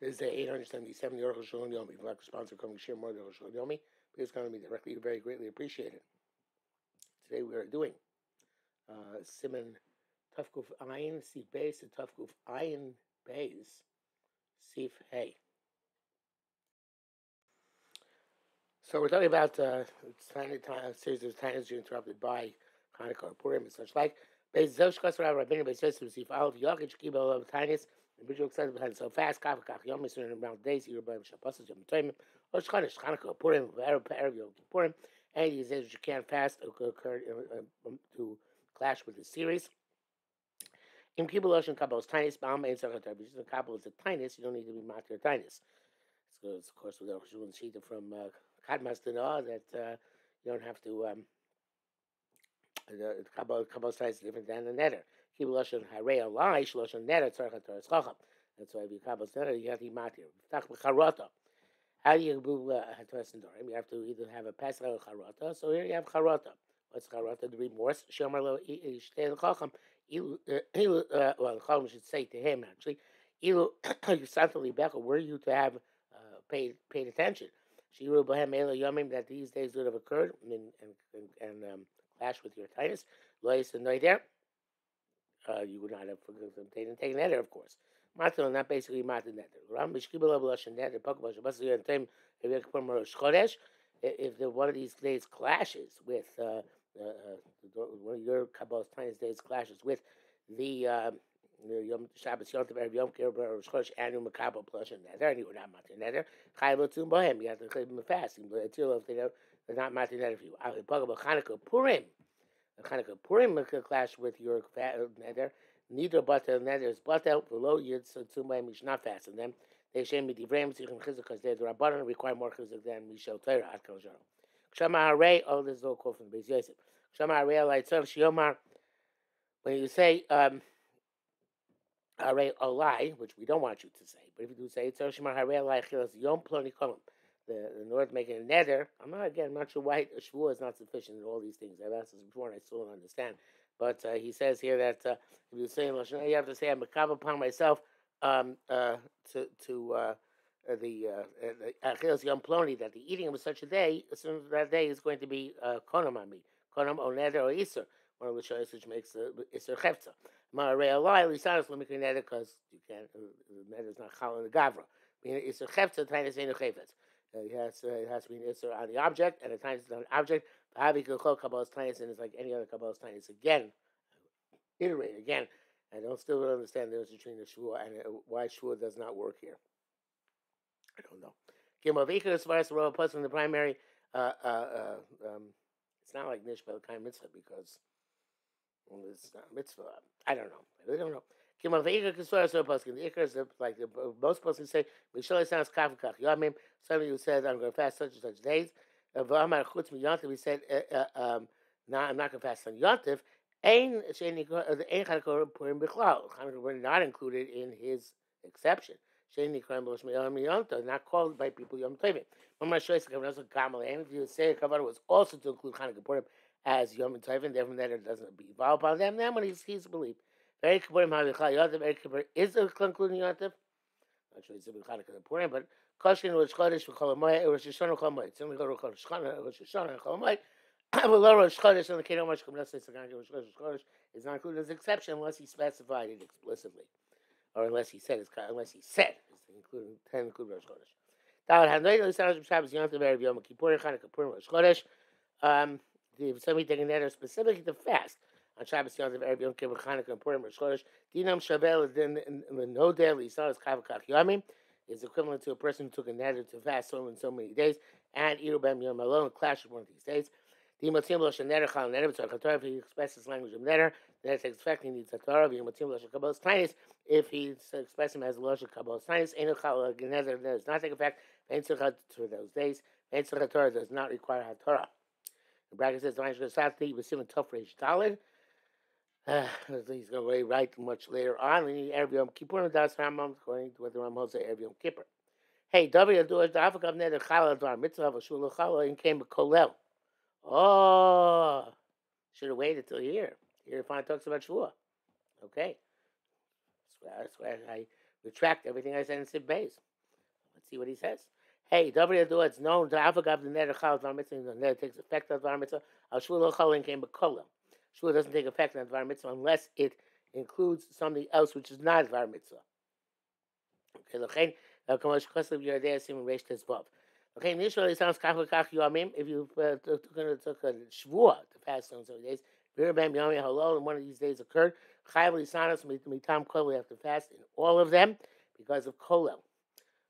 This is the 877 Arukh HaShulchan Yomi. If you'd like a sponsor, come and share more of the Arukh HaShulchan Yomi. Please contact me directly. You very greatly appreciate it. Today we are doing Siman Tufkuf Ayin Sif Beis and Tufkuf Ayin Beis Sif Hey. So we're talking about series of times you're interrupted by Hanukkah or Purim and such like. Beis Zoshkas Rav Rabbeinu Beis Yosef Sif Aleph Yochid Shkibel of Tainis. The visual excited behind so fast. Kaf Kach Yom Yisrael around days. You're by Shabbos Yom Toim. Rosh Chodesh Hanukkah Purim Erev Yom Purim. Any of these days you can't fast occurred to clash with the series. In Kibbutz Lashon Kabbal's Tainis Ba'am Ein Tzarech HaTorah. Because the Kabbalah is a Tainis, you don't need to be matir Tainis. So it's of course with the Shulchan Shita from Kadmas Dana that you don't have to. The Kabbalah's Tainis is different than the Neder. Kibbutz Lashon Harei Alai Shloshan Neder Tzarech HaTorah Chacham. That's why if you Kabbalah's Neder, you have to be matir. Tach B'Charota. How do you do Hatoras and Dorim? You have to either have a Pesach or Charata. So here you have Charata. What's Charata? The remorse. Shomer lo Yishtei L'Chacham. Well, the Chacham should say to him actually, Ilu Yisanta Libecha, were you to have paid attention? Shiru Bohem Ela Yomim, that these days would have occurred and clash with your Titus. Lois and Noider, you would not have taken Neder, of course. Matil, not basically Matil Neder. Ram Bishkibel Lashon Neder, Pokbash, Basir, and Tim, Rosh Chodesh. If one of these days clashes with one of your Kabbalah's Tainis days clashes with the Yom Shabbos Yom Tov Yom Kippur Rosh Chodesh annual Makabel plus Neder, and you would not Matil Neder. Chayv L'Tzum Bohem, you have to keep them fasting, but until if they're not Matil Neder for you. Pokbash Chanukah Purim. The Chanukah Purim clash with your Neder. Neither butter Neder is butter below Yud so Tzumba you should not fast on them. They shame me Divrei Mitzvah Chizuk because they're the Rabbanon require more Chizuk than Mishel Torah at Kol Jaro. Kshama Harei, oh this is all quote from Beis Yosef. Kshama Harei Alai Tzor Shiomar. When you say Harei Olai, which we don't want you to say, but if you do say Tzor Shemar Harei Alai Chilas Yom Ploni Kolom, the Lord making a Neder. I'm not sure why a Shvuah is not sufficient in all these things. I've asked this before and I still don't understand. But he says here that if you're saying Lashon, you have to say I'm makabel upon myself to the Achilas Yom Ploni, that the eating of such a day, as soon as that day is going to be konam on me, konam or neder or iser, one of the shows which makes the iser chefza. Ma'arei alai lisanos lemikri neder because you can't. Neder is not chal in the gavra. Being iser chefza, tainis enu chefetz. It has to be an iser on the object, and at times it's not an object. Kabbalah's Tainis, and it's like any other Kabbalah's Tainis. Again, iterate again. I still don't understand the difference between the Shvuah and why Shvuah does not work here. I don't know. Gimel as far as the Rav plus in the primary, it's not like Nishbel kind of mitzvah because it's not a mitzvah. I don't know. I really don't know. Gimel v'ikar as far as the Rav plus. The ikar is like most persons say. Mishal sounds kaf and kach. Yomim. Somebody who says I'm going to fast such and such days. We said, no, I'm not going to fast on Yontif. We're not included in his exception. Not called by people Yom Tovim. If you say a Kavanah was also to include Chanukah Purim as Yom Tovim, therefore that it doesn't be involved upon them, then when he's believed. Very Kipurim is including Yontif. Not sure it's in Chanukah Purim, but Koshin was Chodesh for Cholamoy, Rosh Hashanah Cholamoy. It's only go to Rosh Hashanah Cholamoy. But Rosh Chodesh and the Kedom Rosh Chodesh is not included as an exception unless he specified it explicitly, or unless he said it's including Rosh Chodesh. Dal Hanoy Lisanash Shabbos Yom Tov Erev Yom Kippur Chanukah Purim Rosh Chodesh. If somebody taking that specifically to fast on Shabbos Yom Tov Erev Yom Kippur Chanukah Purim Rosh Chodesh, Dinam Shavel then no daily Lisanash Kavakach Yomim is equivalent to a person who took a neder to fast so many days, and Irubem Yom alone clash with one of these days. If he expresses language of neder, then it takes effect. He needs a Torah. If he expresses him as a Lashon Kabbalah's Tainis, neder does not take effect. For those days, Torah does not require a Torah. The bracket says, he's going to write much later on. Erev Yom Kippur, that's Rambam, according to what the Rambam says, Erev Yom Kippur. Hey, David, do it. The Afakav Neder Chalal Dvar Mitzvah V'Shul Chalal and came to Kolel. Oh, should have waited till here. Here, it finally talks about Shvuah. Okay, that's why I retract everything I said in Sif Beis. Let's see what he says. Hey, David Yadu, it's known to Avagav the Neder Chal Dvar Mitzvah, the Neder takes effect on Dvar Mitzvah. Al Shvur Lo Cholin came B'Kola. Shvur doesn't take effect on Dvar Mitzvah unless it includes something else which is not Dvar Mitzvah. Okay, L'chein, Kamosh Kosev Yeridei Asim and Reish Tezvav. Okay, Nishma sounds Kach L'Kach Yomim. If you took a Shvur to fast on 7 days, Virabam Yomim Halol, and one of these days occurred, Chayav Lisanos Mitam Kol, we have to fast in all of them because of Kolel.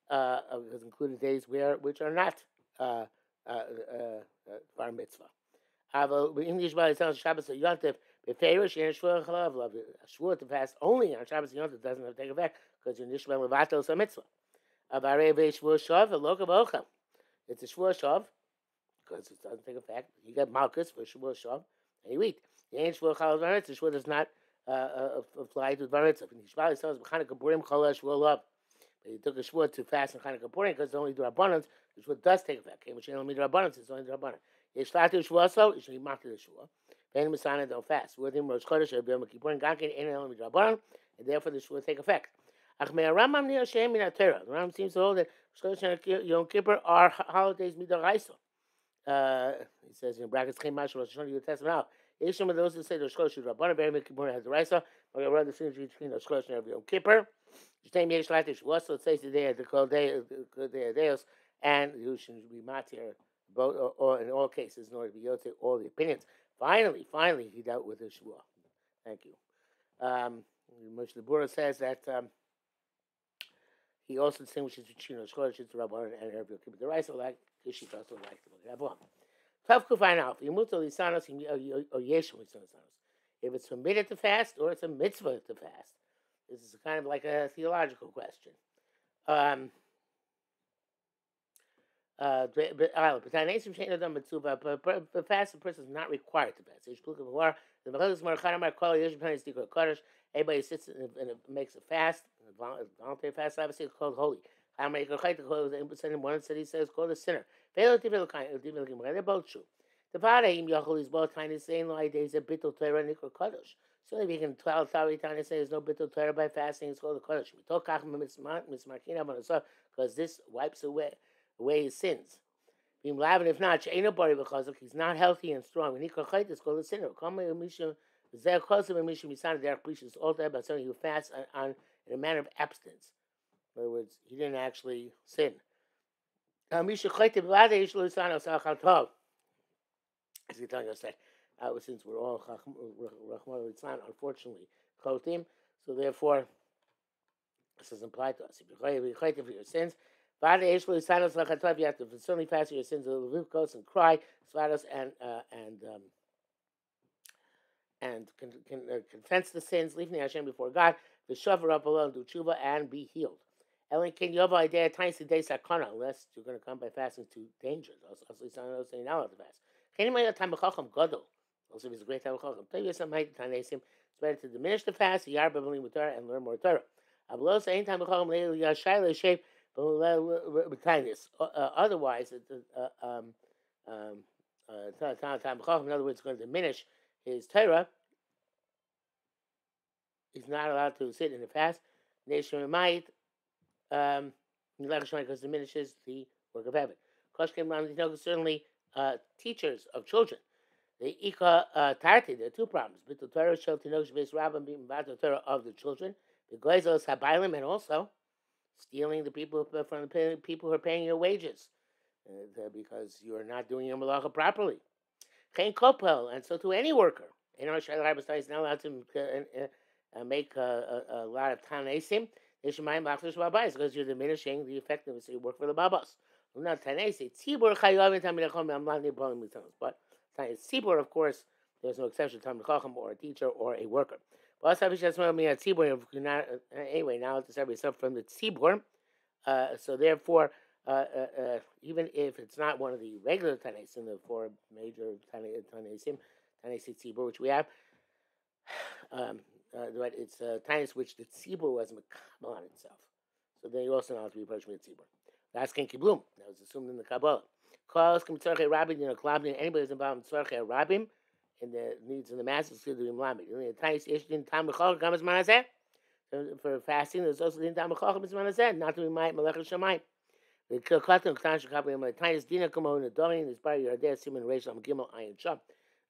Because included days which are not bar mitzvah. English body sounds Shabbos or Yontif. Beferish and Shvur Chalav. Shvur to fast only on Shabbos and Yontif doesn't have to take effect because you're Nishma Levatos a mitzvah. Avarei Shvur Shav a Lokav Ocham. It's a Shvur Shav because it doesn't take effect. You get Malchus for Shvur Shav and you eat. The ain't Shvur Chalav Varetz. The Shvur does not fly to Varetz. English body sounds B'Chanukah Burim Chol Shvur Love. He took a shvur to fast in Chanukah Purim because it's only D'Rabbanan. The shvur does take effect. It's only D'Rabbanan. It's only D'Rabbanan. Yishlatu shvur so you should be the shvur. Then Messiah don't fast. With him Rosh Chodesh or Yom Kippur Gankin ain't only D'Rabbanan, and therefore the shvur take effect. Achmei Rambam Nir Shem Min HaTorah. The Rambam seems to hold that Rosh Chodesh and Yom Kippur are holidays midaraisa. He says in brackets Chem Mash Rosh Hashanah. You test them out. There's some of those that say Rosh Chodesh is D'Rabbanan, Yom Kippur has the raisa. But I read the difference between Rosh Chodesh and Yom Kippur. So it says today the call day of Deus, and you should be matir both or in all cases in order to be able to take all the opinions. Finally, he dealt with the shvua. Thank you. Moshe Bura says that he also distinguishes between Rosh Rabban and Erev Yom Kippur. The rice like Yeshit also like the Rabban. Tough to find out. If it's permitted to fast or it's a mitzvah to fast. This is kind of like a theological question. The fast person is not required to fast. Everybody sits and makes a fast, a voluntary fast. Obviously, it's called holy. One said he says called a sinner. They're both true. The Vadaim Yachol is both kind of saying no ideas of Bittul Torah and Nikor Kadosh. So if you can tell Tari Tanya say there's no Bittul Torah by fasting, it's called the Kadosh. We talk because this wipes away his sins. If not, he's not healthy and strong. Nikor Chait is called a sinner. Is all that about something who fasts on in a manner of abstinence. In other words, he didn't actually sin. As he's telling us that, since we're all unfortunately chotim, so therefore this doesn't apply to us. If you're chotim for your sins, you have to certainly fast for your sins, and cry, and confess the sins, leaving Hashem before God, the shavar up alone, do tshuva, and be healed. Unless you're going to come by fasting to dangers. Also, you're not allowed to fast. Also, if it's a great time of chacham, it's better to diminish the fast, and learn more Torah. Otherwise, in other words, it's going to diminish his Torah. He's not allowed to sit in the fast. Because it diminishes the work of heaven. Certainly, teachers of children. The Ika Tarti, there are two problems. Bittul Torah shel tinoch shbeis rabbim b'vatul Torah of the children. The goyzos habaylim, and also stealing the people from the people who are paying your wages because you are not doing your malacha properly. Chen kopel, and so to any worker. Is not allowed to make a lot of tanesim. Because you're diminishing the effectiveness of your work for the babas. Not tanesi. But tzibur, of course, there's no exception to Talmid Chacham or a teacher or a worker. But anyway, now it's everybody stuff from the tzibur. So therefore, even if it's not one of the regular tanesim, the four major tanesim, tanesi tzibur, which we have, but it's tanes which the tzibur was mekabel on itself. So then you also know how to be approached with tzibur. That's ken kiblum. That was assumed in the Kabbalah. Anybody who's involved in tzorchei rabbim, in the needs of the masses, is going to be mlamed. For fasting, there's also the time of chacham is not to be ma'at melech shamayim. The Kilkatan Ktash copy of my tiniest Dina Kamo in the Dorian is by your dad Simon Rachel Gimel Iron Shop.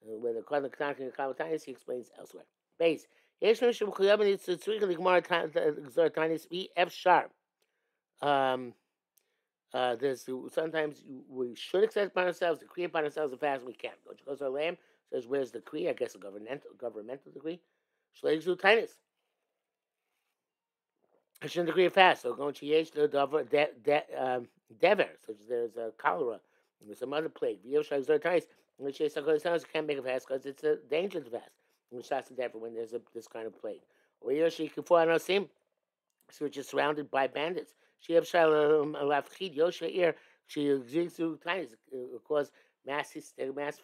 Where the Katan Ktash and Kavatinus he explains elsewhere. Base. Yesh Mishum Kuyabin it's a Twig like Mar Exortinus E F sharp. There's sometimes we should accept upon ourselves, decree upon ourselves as fast as we can. Goes our lamb says, "Where's the decree?" I guess a governmental decree. Shleigs do tinus. I shouldn't decree fast. So going to Yesh the Dever, such as there's a cholera and some other plague. V'yosh shleigs do tinus. Which is can't make a fast because it's a danger to fast. Which starts to Dever when there's this kind of plague. Or Yoshi Kifo Anosim, which is surrounded by bandits. She has lafchid Yosha ear. She exists through times cause mass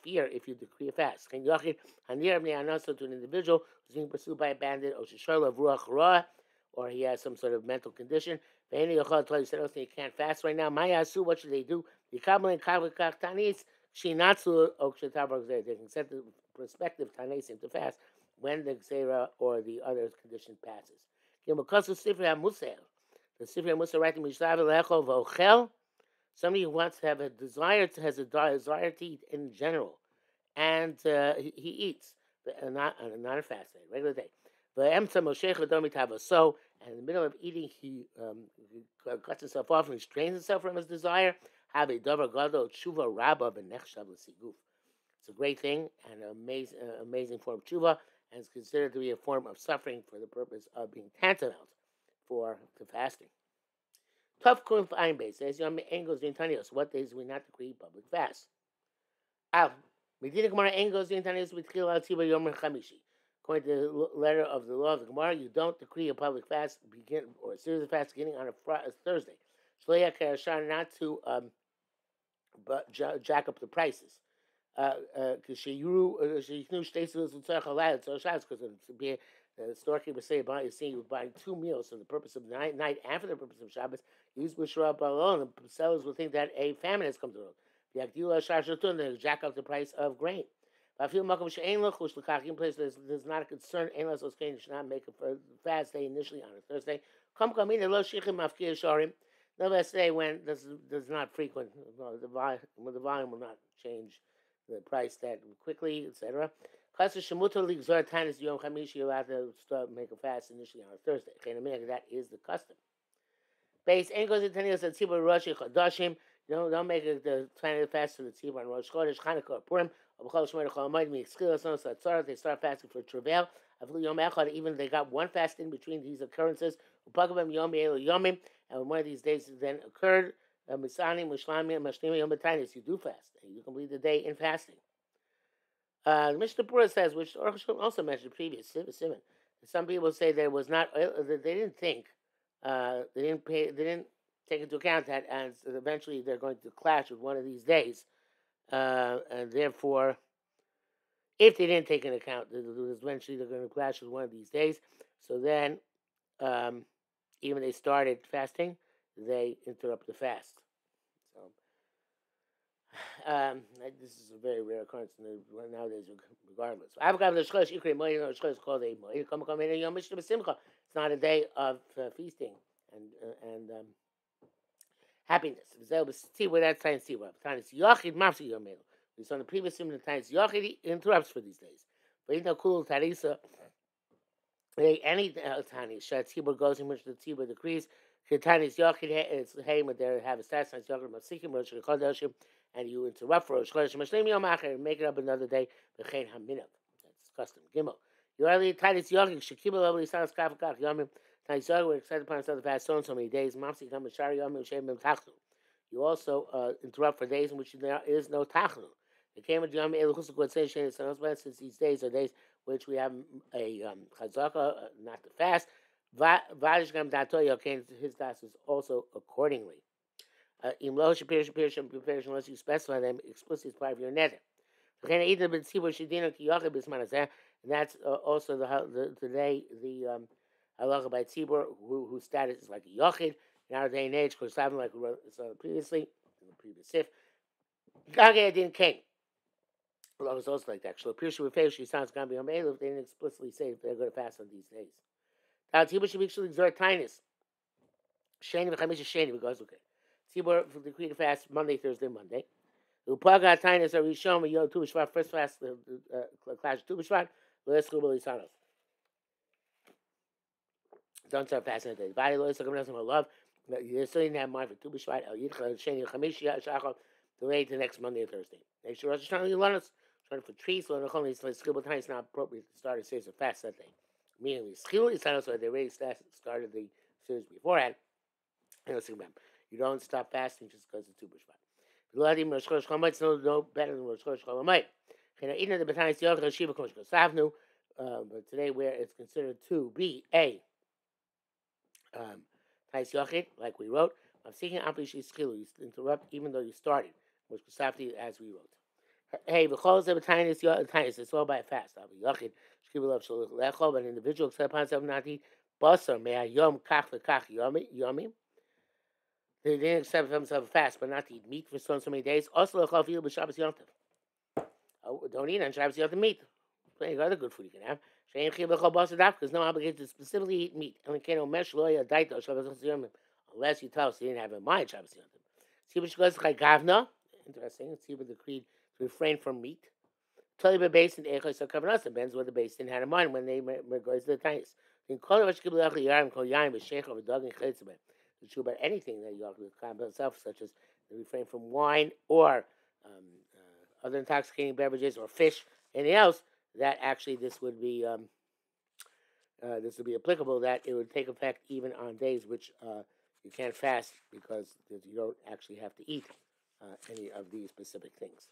fear if you decree a fast. Can Yochid Hanir Neanaso to an individual who's being pursued by a bandit, or Shishol of Ruach Ra, or he has some sort of mental condition. Any Yochad told you said, "Oh, you can't fast right now." Mayasu, what should they do? The Kabbalah and Kavakak Tanis, Shinatsu Okshatavar, they can set the prospective Tanis into fast when the Xera or the other condition passes. The Sifri HaMusar writing Mishlav Lecho Vochel, somebody who wants to have a desire to has a desire to eat in general, and he eats, not on a fast day, regular day. So, and in the middle of eating, he cuts himself off and restrains himself from his desire. Have a davar gadol tshuva rabba v'nechshav l'siguf. It's a great thing and an amazing form of tshuva, and it's considered to be a form of suffering for the purpose of being tantamount to fasting. Tough kun fine base says Yom Engels in Tanios. What days we not decree public fast? Medina Gemara Engels in Tanios with Chil Al Tziba Yom Chamishi. According to the letter of the law of the Gemara, you don't decree a public fast or a series of fasts beginning on a Thursday. Shleyak Shar not to jack up the prices. Because she knew states was allowed so shots because the storekeeper say you was buying 2 meals for the purpose of night and for the purpose of Shabbos. Use B'Shra alone, the sellers will think that a famine has come through. The Akdila Shashatun, they jack up the price of grain. But I feel Malcolm Shein Luchush Lakakim place there's not a concern. Ainless Oskein should not make a fast day initially on a Thursday. Come in the Lo Shichim Mafkir Shorim. Nevertheless, day when this is not frequent, the volume will not change the price that quickly, etc. You're allowed to start make a fast initially on a Thursday. That is the custom. Base angles in Tanios at Tzibur Rosh Chodashim. Don't make the Tanios fast to the Tzibur on Rosh Chodesh, Chanukah, or Purim. They start fasting for travail. Even they got one fast in between these occurrences. And one of these days then occurred, you do fast. And you complete the day in fasting. The Mishnah Berurah says, which Arukh HaShulchan also mentioned previous, some people say that it was not, they didn't think, they didn't take into account that, and eventually they're going to clash with one of these days. And therefore, if they didn't take into account that eventually they're going to clash with one of these days, so then even they started fasting, they interrupt the fast. So this is a very rare occurrence nowadays, regardless. It's not a day of feasting and happiness. Where that's time see what time is Yachid Mafsi Yomel. We saw in the previous sim the times Yachid interrupts for these days. But you know, cool Tarisa. Any tani Tzibur goes in which the Tzibur decrees. Tanis Yachid it's hey when they have a stats times Yachid Masikim Rosh Chodesh, and you interrupt for Rosh Chodesh Mashlim Yom Acher and make it up another day. V'chein Haminav. That's custom. Gimel. You already Tanis Yachid Shekibel Lovely Sanas Kafakach Yomim. Tanis Yachid we're excited upon ourselves to fast so many days. Mamsi Kam Shari Yomim Shem Tachnu. You also interrupt for days in which there is no Tachnu. The came with Yom Eluchusuk would say since these days are days which we have a chazaka, not to fast. Vadish Gam Datoy okay, his das is also accordingly. Imlo Shapir unless you specify them explicitly as part of your nether. And that's also the today the halacha by tzibur whose status is like a yochid in our day and age, because something like we previously in the previous sif. Gagay didn't came. Well, it's also like that. She sounds going to be on They didn't explicitly say if they're going to fast on these days. Now, Tzibur should actually exert tinus. Sheni v'chamisha sheni because okay. Tzibur decree to fast Monday, Thursday, Monday. Upaga Tainas are Rishon Yom Tu B'Shvat. First fast the clash Tu B'Shvat. L'Eschu B'Lisanos. Don't start fasting today. Body Lo Yisrael Gavnas From Love. You still didn't have mind for Tu B'Shvat. El Yidcha Sheni Chamish Shachol. Delayed to next Monday or Thursday. Make sure Rosh Hashanah you learn us. Trying for trees. So the Chol Yisrael Schibul Time is not appropriate to start a series of fast that day. Meaning Schibul Lisanos, so they already started the series beforehand. And let's remember, you don't stop fasting just because it's Tu B'Shvat. It's no better than Rosh Chodesh Cholamite. But today, where it's considered to be a Tais Yochid, like we wrote, I'm seeking Amplishi Skill. You interrupt even though you started, which Kusafti as we wrote. Hey, it's all by a fast. Yochid, an individual except upon himself not to eat basar, may I yom kach v'kach yomim. They didn't accept themselves a fast, but not to eat meat for so many days. Also, don't eat on Shabbos Yom Tov meat. Plenty of other good food you can have. Because no obligation to specifically eat meat. Unless you tell us you didn't have in mind Shabbos Yom Tov. Interesting. See what decreed to refrain from meat. Tell you about basin depends what the basin had in mind when they goes to the tiniest. It's true about anything that you have to accomplish yourself, such as refrain from wine or other intoxicating beverages or fish, anything else. That actually this would be applicable. That it would take effect even on days which you can't fast because you don't actually have to eat any of these specific things.